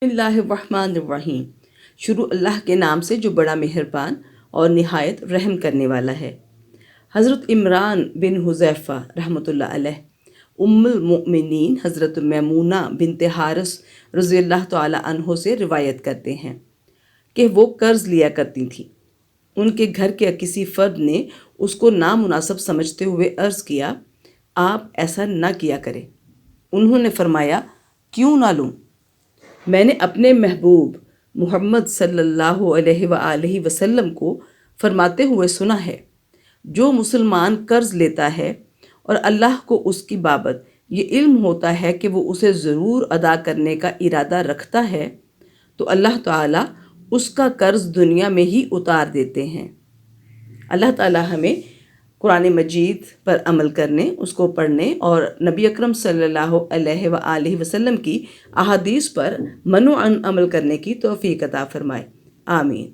بسم اللہ الرحمن الرحیم۔ شروع اللہ کے نام سے جو بڑا مہربان اور نہایت رحم کرنے والا ہے۔ حضرت عمران بن حذیفہ رحمۃ اللہ علیہ ام المؤمنین حضرت میمونہ بنت حارث رضی اللہ تعالی عنہ سے روایت کرتے ہیں کہ وہ قرض لیا کرتی تھیں۔ ان کے گھر کے کسی فرد نے اس کو نامناسب سمجھتے ہوئے عرض کیا، آپ ایسا نہ کیا کریں۔ انہوں نے فرمایا، کیوں نہ لوں؟ میں نے اپنے محبوب محمد صلی اللہ علیہ وآلہ وسلم کو فرماتے ہوئے سنا ہے، جو مسلمان قرض لیتا ہے اور اللہ کو اس کی بابت یہ علم ہوتا ہے کہ وہ اسے ضرور ادا کرنے کا ارادہ رکھتا ہے، تو اللہ تعالیٰ اس کا قرض دنیا میں ہی اتار دیتے ہیں۔ اللہ تعالیٰ ہمیں قرآن مجید پر عمل کرنے، اس کو پڑھنے اور نبی اکرم صلی اللہ علیہ وآلہ وسلم کی احادیث پر منو عن عمل کرنے کی توفیق عطا فرمائے، آمین۔